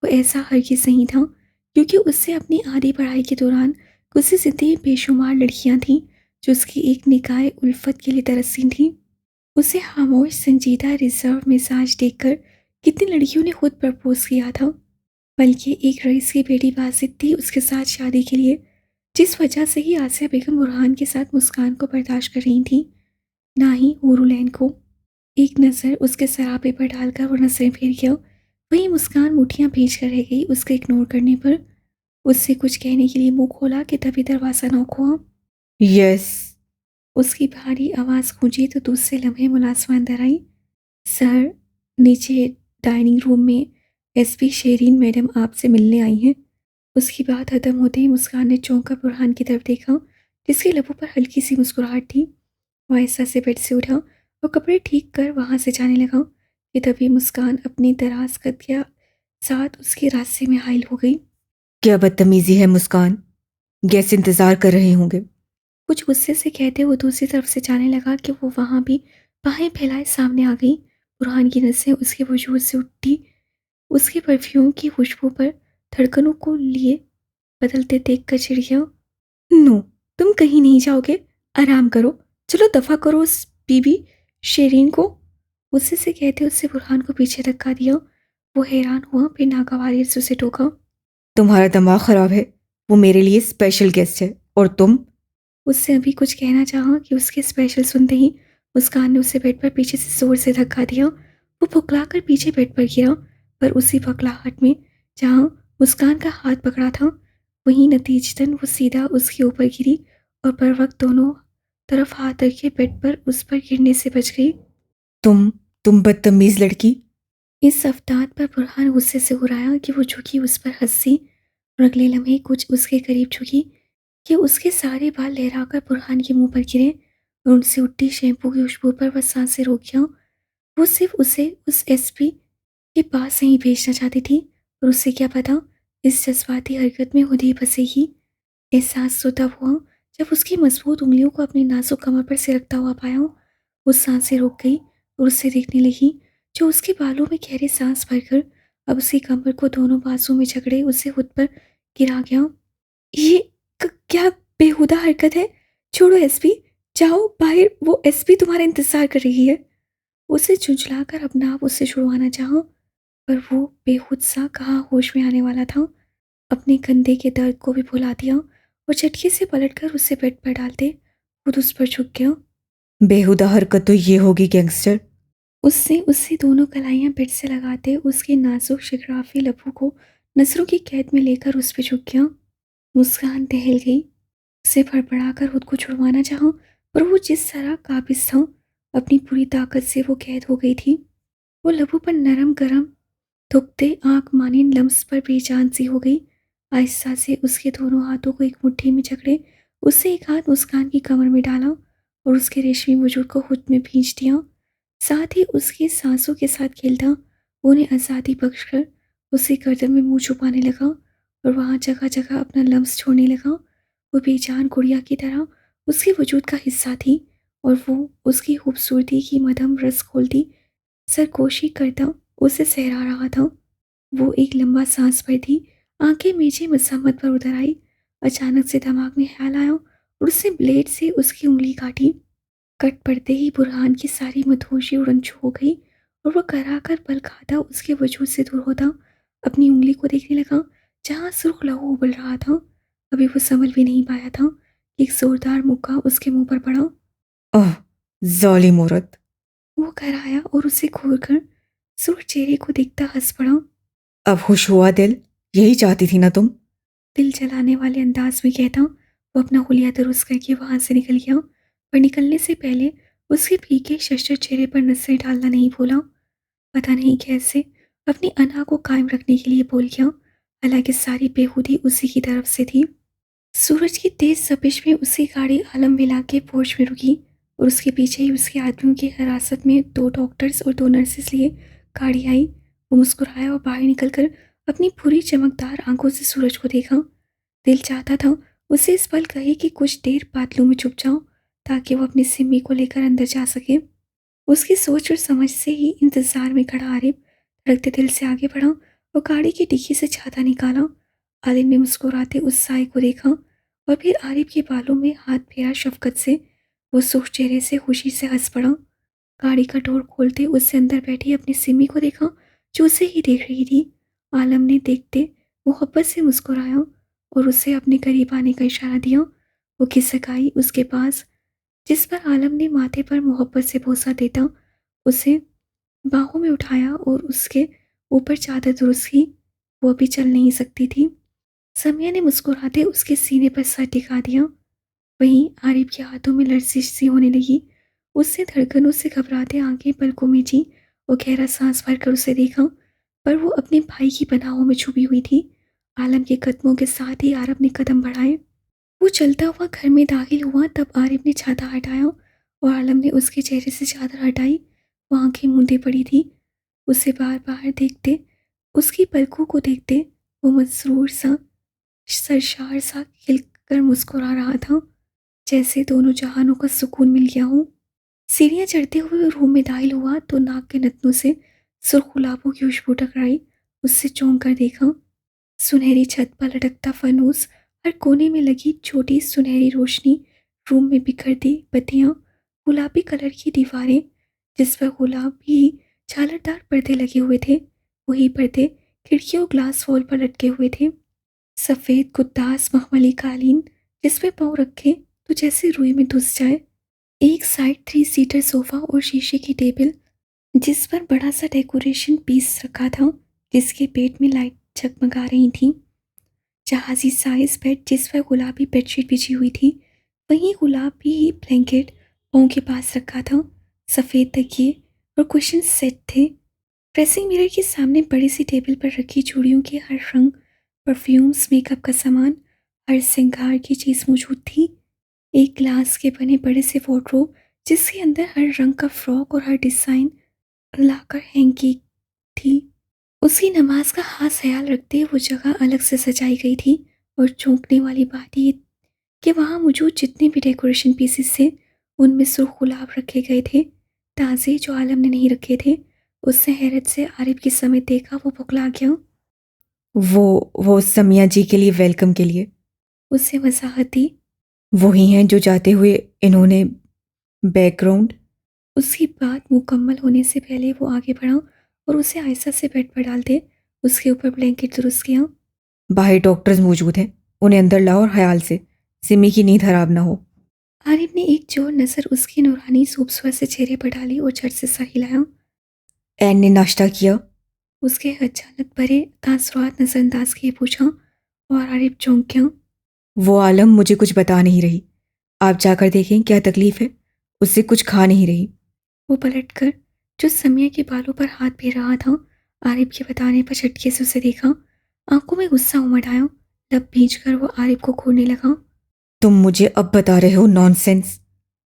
वो ऐसा हरगिज़ नहीं था, क्योंकि उससे अपनी आधी पढ़ाई के दौरान गुजरी ज़िंदगी में बेशुमार लड़कियां थीं जो उसकी एक निगाह उल्फत के लिए तरसती थीं। उसे खामोश संजीदा रिजर्व मिजाज देखकर कितनी लड़कियों ने खुद प्रपोज किया था, बल्कि एक रईस की बेटी बासित थी उसके साथ शादी के लिए, जिस वजह से ही आसिया बेगम बुरहान के साथ मुस्कान को बर्दाश्त कर रही थी, ना ही हुरुलैन को। एक नज़र उसके सरापे पर डालकर वो नजरें फिर गया। वहीं मुस्कान मुठियां भींच कर रह गई उसके इग्नोर करने पर। उससे कुछ कहने के लिए मुंह खोला कि तभी दरवाज़ा नॉक हुआ। यस। उसकी भारी आवाज़ गूंजी तो दूसरे लम्हे मुलाजमा अंदर आई। सर, नीचे डाइनिंग रूम में एसपी शेरीन मैडम आपसे मिलने आई हैं। उसकी बात खत्म होते ही मुस्कान ने चौंक कर बुरहान की तरफ देखा, जिसके लबों पर हल्की सी मुस्कुराहट थी। वो आहिस्ता से बेड से उठा और कपड़े ठीक कर वहां से जाने लगा कि तभी मुस्कान अपनी दराज कद के साथ उसके रास्ते में हाइल हो गई। क्या बदतमीजी है मुस्कान। गेस्ट इंतजार कर रहे होंगे। कुछ गुस्से से कहते वो दूसरी तरफ से जाने लगा कि वो वहां भी बाहें फैलाए सामने आ गई। बुरहान की नसें उसके वजूद से उठी। उसके परफ्यूम की खुशबू पर धड़कनों को लिए बदलते देख कर चिढ़ गया। नो, तुम कहीं नहीं जाओगे, आराम करो, चलो दफा करो उस बीबी शेरीन को। गुस्से से कहते उससे बुरहान को पीछे धक्का दिया। वो हैरान हुआ, फिर नागवार से उसे टोका। तुम्हारा दिमाग खराब है। वो मेरे लिए स्पेशल गेस्ट है और तुम। उससे अभी कुछ कहना चाहा कि उसके स्पेशल सुनते ही मुस्कान ने उसे बेड पर पीछे से जोर से धक्का दिया। वो फुकला कर पीछे बेड पर गिरा, पर उसी फकलाहट में जहाँ मुस्कान का हाथ पकड़ा था, वहीं नतीजतन वो सीधा उसके ऊपर गिरी और बर वक्त दोनों तरफ हाथ रखे बेड पर उस पर गिरने से बच गई। तुम बदतमीज लड़की। इस अवतार पर बुरहान गुस्से से उड़ाया कि वो झुकी उस पर हंसी और अगले लम्हे कुछ उसके करीब झुकी कि उसके सारे बाल लहराकर बुरहान के मुंह पर गिरे और उनसे उठती शैम्पू की खुशबू पर वह सांसें रोक गया। वो सिर्फ उसे उस एसपी के पास नहीं भेजना चाहती थी, और उससे क्या पता इस जज्बाती हरकत में खुद ही फंसेगी। एहसास तो तब हुआ जब उसकी मजबूत उंगलियों को अपनी नाजुक कमर पर सिरकता हुआ पाया। वो सांसें रुक गई और उससे देखने लगी, जो उसके बालों में गहरे सांस भरकर अब उसकी कमर को दोनों बाजू में जकड़े उसे खुद पर गिरा गया। ये क्या बेहुदा हरकत है। छोड़ो एसपी, जाओ बाहर, वो एसपी तुम्हारा इंतजार कर रही है। उसे झुंझलाकर अपना आप उससे छुड़वाना चाहा, पर वो बेखुद सा कहाँ होश में आने वाला था। अपने कंधे के दर्द को भी भुला दिया और झटके से पलटकर उसे बेड पर डालते खुद उस पर झुक गया। बेहुदा हरकत तो ये होगी गैंगस्टर। उससे उससे दोनों कलाइयां बेड से लगाते उसके नाजुक शिगराफी लबों को नजरों की कैद में लेकर उस पर झुक गया। मुस्कान टहल गई, उसे फड़फड़ाकर खुद को छुड़वाना चाहा, पर वो जिस तरह काबिज था, अपनी पूरी ताकत से वो कैद हो गई थी। वो लबों पर नरम गरम थुकते आंख मानिन लम्स पर बेजान सी हो गई। आहिस्ता से उसके दोनों हाथों को एक मुट्ठी में जकड़े उससे एक हाथ मुस्कान की कमर में डाला और उसके रेशमी वजूद को खुद में भींच दिया। साथ ही उसकी सांसों के साथ खेलता वो उन्हें आज़ादी बख्शकर उसी गर्दन में मुंह छुपाने लगा और वहाँ जगह जगह अपना लम्स छोड़ने लगा। वो बेजान गुड़िया की तरह उसके वजूद का हिस्सा थी और वो उसकी खूबसूरती की मदम रस खोलती सरगोशी करता उसे सहरा रहा था। वो एक लंबा सांस पर थी, आंखें मीचे मसम्मत पर उतर आई। अचानक से दिमाग में ख्याल आया और उसने ब्लेड से उसकी उंगली काटी। कट पड़ते ही बुरहान की सारी मदहोशी उड़न छू हो गई और वह कराकर पल खाता उसके वजूद से दूर होता अपनी उंगली को देखने लगा, जहाँ सुर्ख लहू उबल रहा था। अभी वो समझ भी नहीं पाया था कि एक जोरदार मुक्का उसके मुंह पर पड़ा। ओह, जालिम औरत। वो घर आया और उसे घूरकर सुर्ख चेहरे को देखता हंस पड़ा। अब खुश हुआ दिल। यही चाहती थी ना तुम। दिल जलाने वाले अंदाज में कहता वो अपना हुलिया दुरुस्त करके वहां से निकल गया, पर निकलने से पहले उसके फीके शशर चेहरे पर नजरें डालना नहीं भूला। पता नहीं कैसे अपनी अना को कायम रखने के लिए बोल गया, हालांकि सारी बेखुदी उसी की तरफ से थी। सूरज की तेज तपिश में उसकी गाड़ी आलम विला के पोर्च में रुकी और उसके पीछे ही उसके आदमियों की हिरासत में 2 डॉक्टर्स और 2 नर्सेस लिए गाड़ी आई। वो मुस्कुराया और बाहर निकलकर अपनी पूरी चमकदार आंखों से सूरज को देखा। दिल चाहता था उसे इस पल कहे कि कुछ देर बादलों में छुप जाओ ताकि वो अपनी सिमी को लेकर अंदर जा सके। उसकी सोच और समझ से ही इंतजार में खड़ा आरिफ धड़कते दिल से आगे बढ़ा और गाड़ी की डिक्की से छाता निकाला। आलिम ने मुस्कुराते उस साई को देखा और फिर आरिफ के बालों में हाथ फेरा शफकत से। वो सुख चेहरे से खुशी से हंस पड़ा। गाड़ी का डोर खोलते उससे अंदर बैठी अपनी सिमी को देखा जो उसे ही देख रही थी। आलम ने देखते मोहब्बत से मुस्कुराया और उसे अपने करीब आने का इशारा दिया। वो खिसक आई उसके पास, जिस पर आलम ने माथे पर मोहब्बत से बोसा देता उसे बाहों में उठाया और उसके ऊपर चादर दुरुस्त की। वो अभी चल नहीं सकती थी। समिया ने मुस्कुराते उसके सीने पर सर टिका दिया। वहीं आरिफ के हाथों में लर्जिश सी होने लगी। उससे धड़कनों से घबराते आंखें पलकों में जी और गहरा सांस भरकर उसे देखा, पर वो अपने भाई की पनाहों में छुपी हुई थी। आलम के कदमों के साथ ही आरब ने कदम बढ़ाए। वो चलता हुआ घर में दाखिल हुआ तब आरिफ ने छाता हटाया और आलम ने उसके चेहरे से चादर हटाई। वो आंखें मूंदे पड़ी थी। उसे बार बार देखते, उसकी पलकों को देखते वो मसरूर सा सरशार सा खिलकर मुस्कुरा रहा था, जैसे दोनों जहानों का सुकून मिल गया हो। सीढ़ियां चढ़ते हुए रूम में दाखिल हुआ तो नाक के नथनों से सुर्ख गुलाबों की खुशबू टकराई। उससे चौंक कर देखा। सुनहरी छत पर लटकता फनूस, हर कोने में लगी छोटी सुनहरी रोशनी, रूम में बिखरती बत्तियां, गुलाबी कलर की दीवारें जिस पर गुलाबी झालरदार पर्दे लगे हुए थे। वही पर्दे खिड़कियों ग्लास वॉल पर लटके हुए थे। सफ़ेद कुत्तास मखमली कालीन जिस पे पाँव रखे तो जैसे रुई में घुस जाए। एक साइड 3 सीटर सोफा और शीशे की टेबल जिस पर बड़ा सा डेकोरेशन पीस रखा था, जिसके पेट में लाइट जगमगा रही थी। जहाजी साइज बेड जिस पर गुलाबी बेडशीट बिछी हुई थी, वहीं गुलाबी ही ब्लैंकेट पाँव के पास रखा था। सफ़ेद तकिए और कुशन सेट थे। ड्रेसिंग मिरर के सामने बड़ी सी टेबल पर रखी चूड़ियों के हर रंग, परफ्यूम्स, मेकअप का सामान, हर श्रृंगार की चीज़ मौजूद थी। एक ग्लास के बने बड़े से वार्डरोब जिसके अंदर हर रंग का फ्रॉक और हर डिज़ाइन लाकर हैंग की थी। उसकी नमाज का खास ख्याल रखते वो जगह अलग से सजाई गई थी। और चौंकने वाली बात ये कि वहाँ मौजूद जितने भी डेकोरेशन पीसेस थे उनमें सुर्ख गुलाब रखे गए थे, ताज़े, जो आलम ने नहीं रखे थे। उसने हैरत से आरिफ की समेत देखा। वो बुकला गया। वो समिया जी के लिए वेलकम के लिए। उससे वजाहत दी। वही हैं जो जाते हुए इन्होंने बैकग्राउंड। उसकी बात मुकम्मल होने से पहले वो आगे बढ़ा और उसे आहिस्ता से बेड पर डाल दे उसके ऊपर ब्लैंकेट दुरुस्त किया। बाहर डॉक्टर्स मौजूद हैं, उन्हें अंदर लाओ और ख्याल से सिमी की नींद खराब ना हो। आरिफ ने एक जोर नज़र उसकी नूरानी खूबसूरत से चेहरे पर डाली और झट से सर हिलाया। एन ने नाश्ता किया? उसके अचानक भरे तासुरात नज़रअंदाज किए पूछा और आरिफ चौंक गया। वो आलम मुझे कुछ बता नहीं रही, आप जाकर देखें क्या तकलीफ है। उससे कुछ खा नहीं रही। वो पलटकर जो समिया के बालों पर हाथ फेर रहा था, आरिफ के बताने पर झटके से उसे देखा। आंखों में गुस्सा उमड़ आया। लब भींच कर वो आरिफ को घूरने लगा। तुम मुझे अब बता रहे हो नॉनसेंस?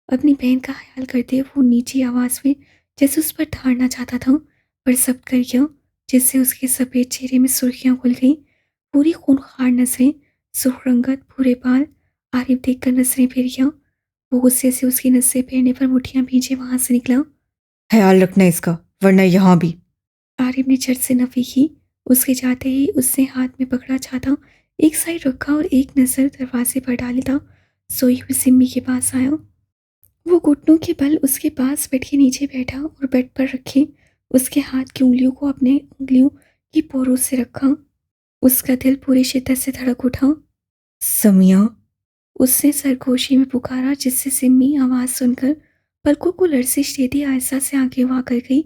अपनी बहन का ख्याल करते वो नीची आवाज में जैसे उस पर ठाड़ना चाहता था, पर जब्त कर गया, जिससे उसके सफ़ेद चेहरे में सुर्खियां खुल गईं। पूरी खूंखार नजरें, सुर्ख रंगत, भूरे बाल। आरिफ देखकर नजरें फेर गया। वो गुस्से से उसकी नसें फेरने पर मुठ्ठियां भींचे वहां से निकला। ख्याल रखना इसका, वरना यहाँ भी। आरिफ ने झट से नफी की। उसके जाते ही उसने हाथ में पकड़ा छाता एक साइड रखा और एक नज़र दरवाजे पर डाली था। सोई हुई सिम्मी के पास आया। वो घुटनों के बल उसके पास बेड के नीचे बैठा और बेड पर रखे उसके हाथ की उंगलियों को अपने उंगलियों की पोरों से रखा। उसका दिल पूरी शिद्दत से धड़क उठा। समिया। उसने सरगोशी में पुकारा, जिससे सिम्मी आवाज़ सुनकर पलकों को लर्जिश देती आहिस्ता से आंखें वाँ कर गई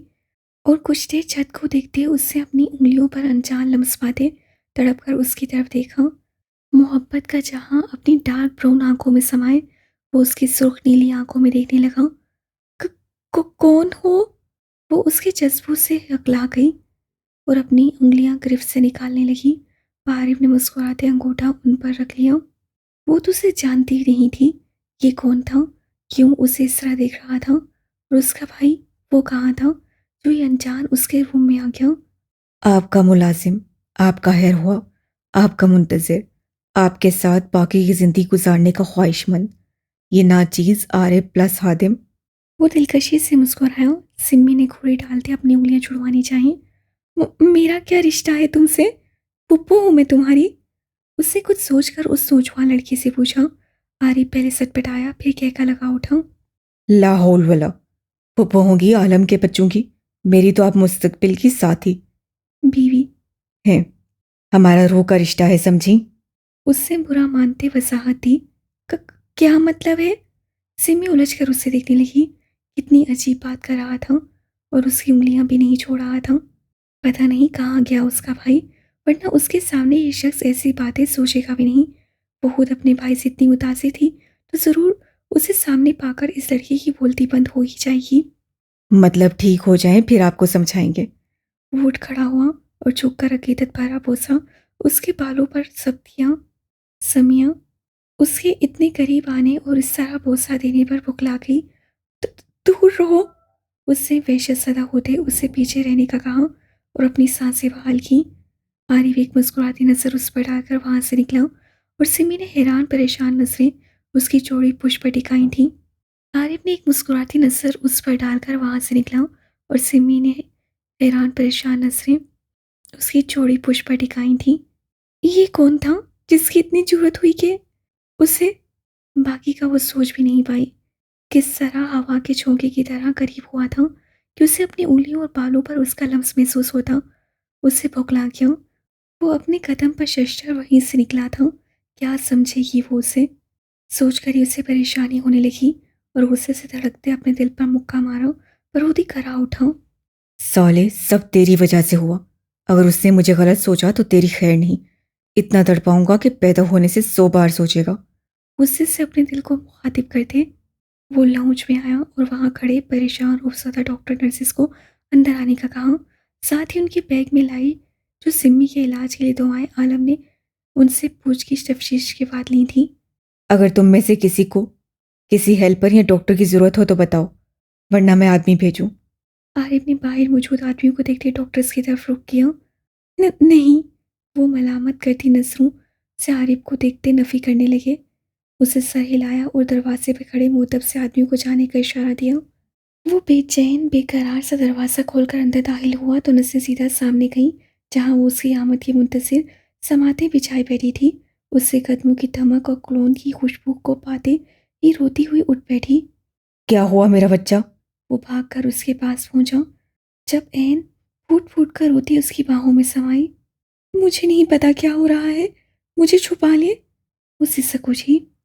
और कुछ देर छत को देखते उससे अपनी उंगलियों पर अनजान लम्स पाते तड़प कर उसकी तरफ देखा। मोहब्बत का जहां अपनी डार्क ब्राउन आंखों में समाये वो उसकी सुर्ख नीली आंखों में देखने लगा। कौन हो? वो उसके जज्बों से अगला गई और अपनी उंगलियां गिरफ्त से निकालने लगी। आरिफ ने मुस्कुराते अंगूठा उन पर रख लिया। वो तो उसे जानती ही नहीं थी। ये कौन था? क्यों उसे इस तरह देख रहा था? और उसका भाई, वो कहाँ था जो ये अनजान उसके रूम में आ गया? आपका मुलाजिम, आपका हैर हुआ, आपका मुंतज़िर, आपके साथ बाकी की ज़िंदगी गुजारने का ख्वाहिशमंद, ये नाचीज़ आरे प्लस हादिम। वो दिलकशी से मुस्कुराया। सिम्मी ने घूरी डालते अपनी उंगलियां छुड़वानी चाहीं। मेरा क्या रिश्ता है तुमसे? पुप्पो हूँ मैं तुम्हारी? उससे कुछ सोचकर उस सोचवान लड़की से पूछा। आरिफ पहले सटपटाया, फिर कहका लगा उठा। ला हौल वला, फुप्पो होंगी आलम के बच्चों की, मेरी तो आप मुस्तकबिल की साथी बीवी। हैं। हमारा रूह का रिश्ता है, समझी? उससे बुरा मानते वजाहत दी। "क- क्या मतलब है?" सिमी उलझ कर उससे देखने लगी। कितनी अजीब बात कर रहा था और उसकी उंगलियां भी नहीं छोड़ रहा था। पता नहीं कहाँ गया उसका भाई, वरना उसके सामने ये शख्स ऐसी बातें सोचेगा भी नहीं। वो खुद अपने भाई से इतनी मुतासिर थी तो ज़रूर उसे सामने पाकर इस लड़की की बोलती बंद हो ही जाएगी। मतलब ठीक हो जाए फिर आपको समझाएंगे। वो उठ खड़ा हुआ और झुककर अकीदत भरा बोसा उसके बालों पर सब दिया। समिया उसके इतने करीब आने और इस तरह बोसा देने पर बुखला गई। "दू- दूर रहो।" उससे वहशत सदा होते उससे पीछे रहने का कहा और अपनी सांसें बहाल की। आरिफ एक मुस्कुराती नजर उस पर डालकर वहां से निकला और सिमी ने हैरान परेशान नजरें उसकी चौड़ी पुष्प पर टिकाई थी। आरिफ ने एक मुस्कुराती नजर उस पर डालकर वहां से निकला और सिमी ने हैरान परेशान नजरें उसकी चौड़ी पुष्प पर टिकाई थी। ये कौन था जिसकी इतनी जरूरत हुई कि उसे? बाकी का वो सोच भी नहीं पाई। किस तरह हवा के झोंके की तरह करीब हुआ था कि उसे अपनी उंगलियों और बालों पर उसका लम्स महसूस होता। उससे बौखला गया। वो अपने कदम पर शशर वहीं से निकला था। क्या समझेगी वो उसे? सोचकर ही उसे परेशानी होने लगी और गुस्से से धड़कते अपने दिल पर मुक्का मारा पर खुद ही करा उठा। साले सब तेरी वजह से हुआ। अगर उसने मुझे गलत सोचा तो तेरी खैर नहीं। इतना तड़पाऊंगा कि पैदा होने से 100 बार सोचेगा। गुस्से से अपने दिल को मुखातिब करते वो लाउंज में आया और वहां खड़े परेशान रूपसादा डॉक्टर नर्सिस को अंदर आने का कहा। साथ ही उनके बैग में लाई जो सिम्मी के इलाज के लिए दवाएं आलम ने उनसे पूछगिछ तफ्तीश के बाद ली थी। अगर तुम में से किसी को किसी हेल्पर या डॉक्टर की ज़रूरत हो तो बताओ, वरना मैं आदमी भेजूं। आरिफ ने बाहर मौजूद आदमियों को देखते डॉक्टर्स की तरफ रुख किया। नहीं। वो मलामत करती नजरों से आरिफ को देखते नफी करने लगे। उसे सर हिलाया और दरवाजे पर खड़े मोहतब से आदमियों को जाने का इशारा दिया। वो बेचैन बेकरार सा दरवाज़ा खोलकर अंदर दाखिल हुआ तो नसें सीधा सामने गईं, जहां वो उसकी आमद की मुंतज़िर समाते बिछाई बैठी थी। उससे कदमों की धमक और क्लोन की खुशबू को पाते ही रोती हुई उठ बैठी। क्या हुआ मेरा बच्चा? वो भागकर उसके पास पहुंचा, जब ऐन फूट फूट कर रोती उसकी बाहों में समाई। मुझे नहीं पता क्या हो रहा है, मुझे छुपा ले। वो सिसक उठी।